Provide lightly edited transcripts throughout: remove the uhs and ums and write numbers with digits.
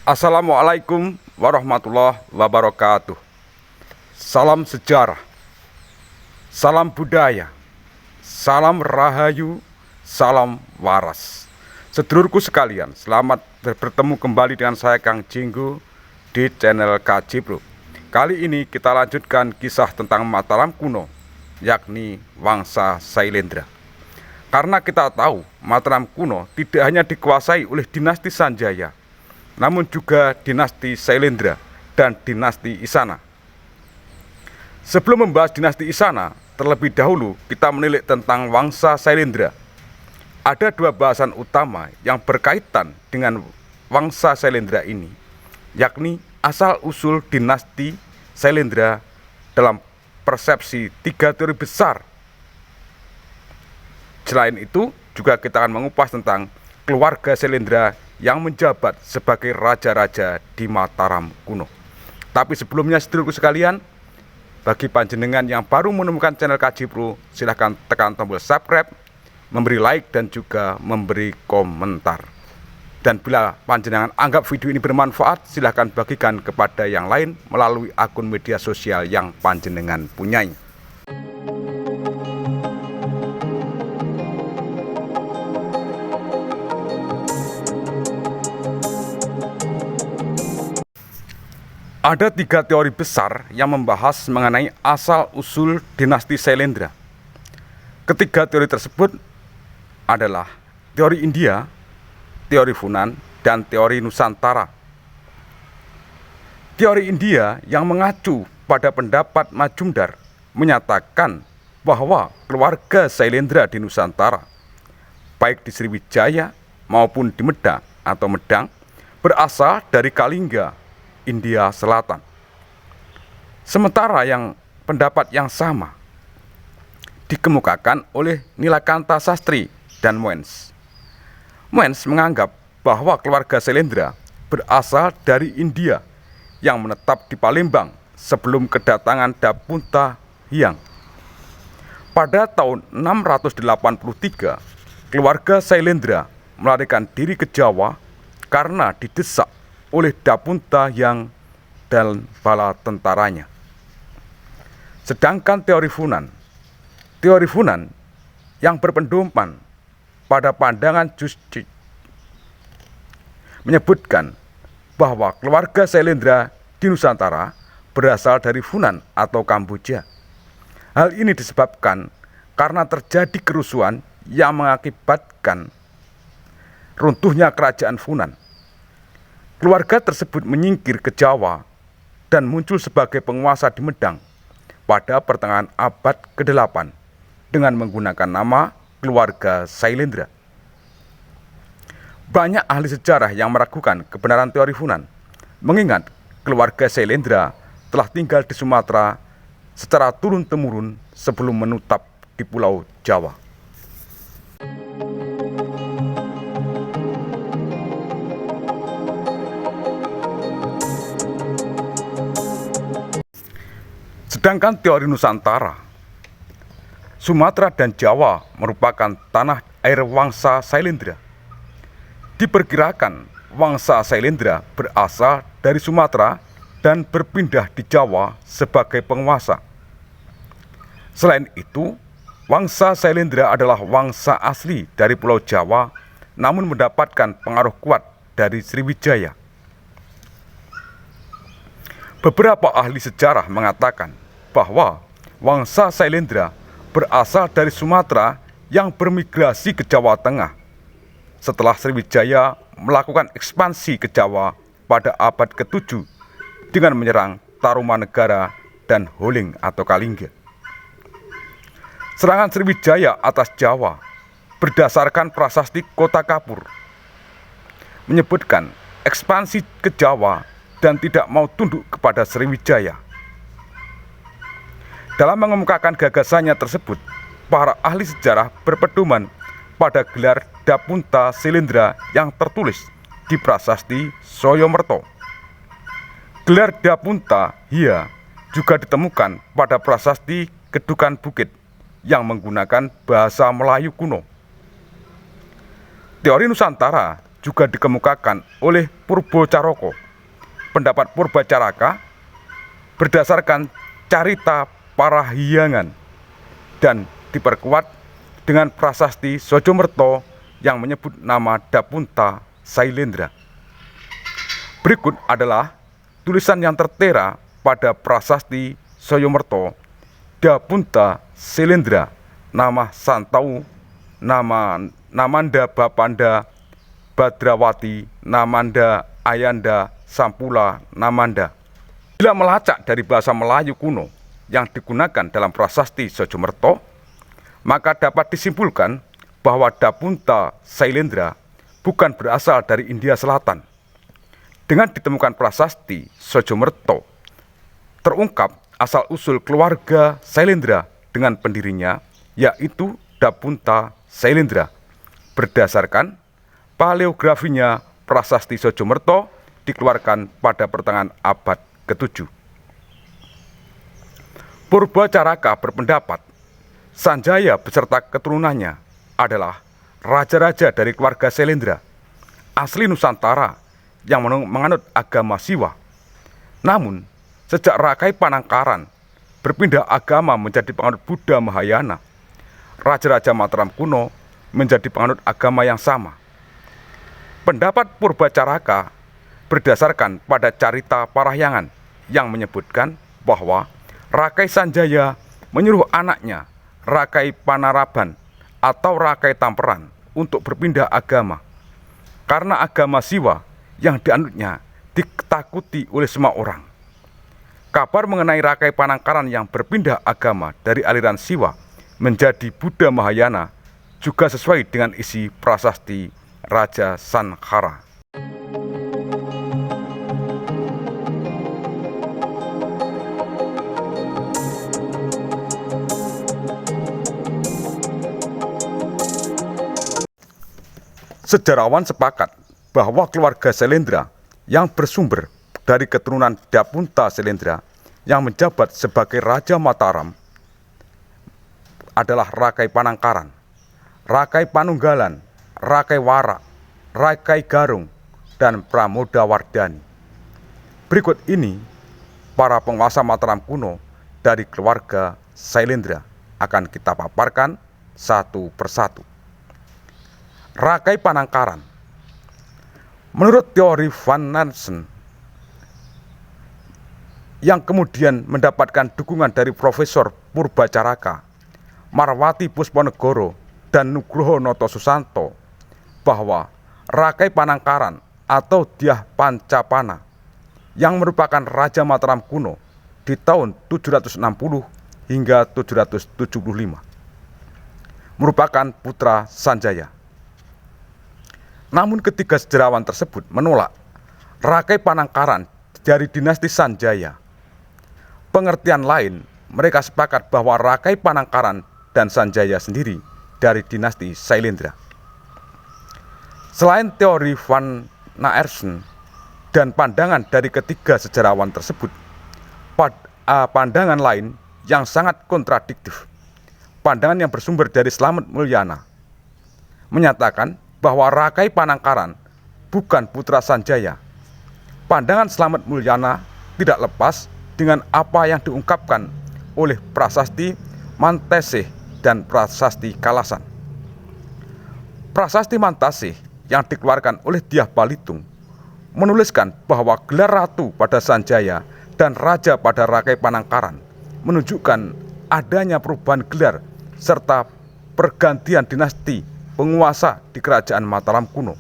Assalamualaikum warahmatullahi wabarakatuh. Salam sejarah, salam budaya, salam rahayu, salam waras. Sedulurku sekalian, selamat bertemu kembali dengan saya Kang Jinggo di channel KJ Bro. Kali ini kita lanjutkan kisah tentang Mataram kuno, yakni Wangsa Sailendra. Karena kita tahu Mataram kuno tidak hanya dikuasai oleh dinasti Sanjaya, namun juga dinasti Sailendra dan dinasti Isana. Sebelum membahas dinasti Isana, terlebih dahulu kita menilik tentang Wangsa Sailendra. Ada dua bahasan utama yang berkaitan dengan Wangsa Sailendra ini, yakni asal-usul dinasti Sailendra dalam persepsi tiga teori besar. Selain itu, juga kita akan mengupas tentang keluarga Sailendra yang menjabat sebagai raja-raja di Mataram kuno. Tapi sebelumnya, sedulurku sekalian, bagi panjenengan yang baru menemukan channel KJ Pro, silahkan tekan tombol subscribe, memberi like dan juga memberi komentar. Dan bila panjenengan anggap video ini bermanfaat, silahkan bagikan kepada yang lain melalui akun media sosial yang panjenengan punyai. Ada tiga teori besar yang membahas mengenai asal-usul dinasti Sailendra. Ketiga teori tersebut adalah teori India, teori Funan, dan teori Nusantara. Teori India yang mengacu pada pendapat Majumdar menyatakan bahwa keluarga Sailendra di Nusantara, baik di Sriwijaya maupun di Medang atau Medang, berasal dari Kalingga, India Selatan. Sementara yang pendapat yang sama dikemukakan oleh Nilakanta Sastri dan Muenz. Muenz menganggap bahwa keluarga Sailendra berasal dari India yang menetap di Palembang sebelum kedatangan Dapunta Hyang. Pada tahun 683, keluarga Sailendra melarikan diri ke Jawa karena didesak oleh Dapunta Hyang dan bala tentaranya. Sedangkan teori Funan yang berpedoman pada pandangan Juschik menyebutkan bahwa keluarga Sailendra di Nusantara berasal dari Funan atau Kamboja. Hal ini disebabkan karena terjadi kerusuhan yang mengakibatkan runtuhnya kerajaan Funan. Keluarga tersebut menyingkir ke Jawa dan muncul sebagai penguasa di Medang pada pertengahan abad ke-8 dengan menggunakan nama keluarga Sailendra. Banyak ahli sejarah yang meragukan kebenaran teori Funan, mengingat keluarga Sailendra telah tinggal di Sumatera secara turun-temurun sebelum menetap di Pulau Jawa. Sedangkan teori Nusantara, Sumatera dan Jawa merupakan tanah air Wangsa Sailendra. Diperkirakan Wangsa Sailendra berasal dari Sumatera dan berpindah di Jawa sebagai penguasa. Selain itu, Wangsa Sailendra adalah wangsa asli dari Pulau Jawa, namun mendapatkan pengaruh kuat dari Sriwijaya. Beberapa ahli sejarah mengatakan bahwa Wangsa Sailendra berasal dari Sumatera yang bermigrasi ke Jawa Tengah setelah Sriwijaya melakukan ekspansi ke Jawa pada abad ke-7 dengan menyerang Tarumanegara dan Holeng atau Kalingga. Serangan Sriwijaya atas Jawa berdasarkan prasasti Kota Kapur menyebutkan ekspansi ke Jawa dan tidak mau tunduk kepada Sriwijaya. Dalam mengemukakan gagasannya tersebut, para ahli sejarah berpedoman pada gelar Dapunta Sailendra yang tertulis di prasasti Soyomerto. Gelar Dapunta Hyang juga ditemukan pada prasasti Kedukan Bukit yang menggunakan bahasa Melayu kuno. Teori Nusantara juga dikemukakan oleh Purbocaraka. Pendapat Purbacaraka berdasarkan carita parahyangan dan diperkuat dengan prasasti Sojomerto yang menyebut nama Dapunta Sailendra. Berikut adalah tulisan yang tertera pada prasasti Sojomerto Dapunta Sailendra, nama Santau, nama Namanda Bapanda Badrawati, Namanda Ayanda Sampula Namanda. Bila melacak dari bahasa Melayu kuno yang digunakan dalam prasasti Sojomerto, maka dapat disimpulkan bahwa Dapunta Sailendra bukan berasal dari India Selatan. Dengan ditemukan prasasti Sojomerto, terungkap asal-usul keluarga Sailendra dengan pendirinya, yaitu Dapunta Sailendra. Berdasarkan paleografinya, prasasti Sojomerto dikeluarkan pada pertengahan abad ke-7. Purbacaraka berpendapat Sanjaya beserta keturunannya adalah raja-raja dari keluarga Sailendra, asli Nusantara yang menganut agama Siwa. Namun, sejak Rakai Panangkaran berpindah agama menjadi penganut Buddha Mahayana, raja-raja Mataram kuno menjadi penganut agama yang sama. Pendapat Purbacaraka berdasarkan pada carita parahyangan yang menyebutkan bahwa Rakai Sanjaya menyuruh anaknya Rakai Panaraban atau Rakai Tamperan untuk berpindah agama karena agama Siwa yang dianutnya ditakuti oleh semua orang. Kabar mengenai Rakai Panangkaran yang berpindah agama dari aliran Siwa menjadi Buddha Mahayana juga sesuai dengan isi prasasti Raja Sankhara. Sejarawan sepakat bahwa keluarga Sailendra yang bersumber dari keturunan Dapunta Sailendra yang menjabat sebagai Raja Mataram adalah Rakai Panangkaran, Rakai Panunggalan, Rakai Warak, Rakai Garung, dan Pramodawardhani. Berikut ini para penguasa Mataram kuno dari keluarga Sailendra akan kita paparkan satu persatu. Rakai Panangkaran. Menurut teori Van Nansen yang kemudian mendapatkan dukungan dari Profesor Purbacaraka, Marwati Pusponegoro, dan Nugroho Noto Susanto, bahwa Rakai Panangkaran atau Dyah Pancapana yang merupakan Raja Mataram kuno di tahun 760 hingga 775 merupakan putra Sanjaya. Namun ketiga sejarawan tersebut menolak Rakai Panangkaran dari dinasti Sanjaya. Pengertian lain, mereka sepakat bahwa Rakai Panangkaran dan Sanjaya sendiri dari dinasti Sailendra. Selain teori Van Naersen dan pandangan dari ketiga sejarawan tersebut, pandangan lain yang sangat kontradiktif, pandangan yang bersumber dari Slamet Mulyana, menyatakan bahwa Rakai Panangkaran bukan putra Sanjaya. Pandangan Slamet Mulyana tidak lepas dengan apa yang diungkapkan oleh prasasti Mantasih dan prasasti Kalasan. Prasasti Mantasih yang dikeluarkan oleh Dyah Balitung menuliskan bahwa gelar ratu pada Sanjaya dan raja pada Rakai Panangkaran menunjukkan adanya perubahan gelar serta pergantian dinasti penguasa di kerajaan Mataram kuno.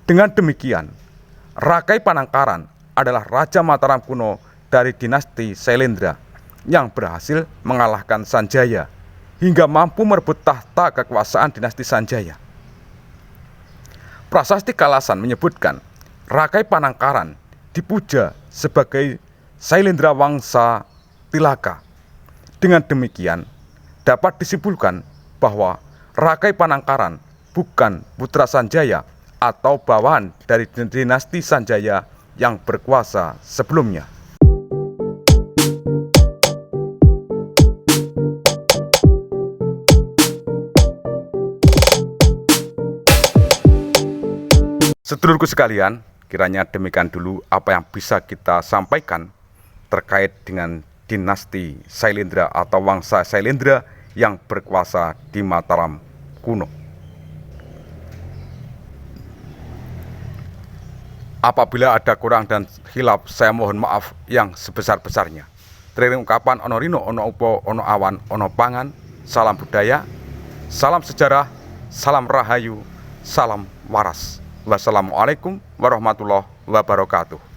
Dengan demikian, Rakai Panangkaran adalah Raja Mataram kuno dari dinasti Sailendra yang berhasil mengalahkan Sanjaya hingga mampu merebut tahta kekuasaan dinasti Sanjaya. Prasasti Kalasan menyebutkan Rakai Panangkaran dipuja sebagai Sailendra Wangsa Tilaka. Dengan demikian, dapat disimpulkan bahwa Rakai Panangkaran bukan putra Sanjaya atau bawahan dari dinasti Sanjaya yang berkuasa sebelumnya. Sedulurku sekalian, kiranya demikian dulu apa yang bisa kita sampaikan terkait dengan dinasti Sailendra atau Wangsa Sailendra yang berkuasa di Mataram kuno. Apabila ada kurang dan hilaf, saya mohon maaf yang sebesar-besarnya. Teriring ungkapan ono rino, ono upo, ono awan, ono pangan. Salam budaya, salam sejarah, salam rahayu, salam waras. Wassalamualaikum warahmatullahi wabarakatuh.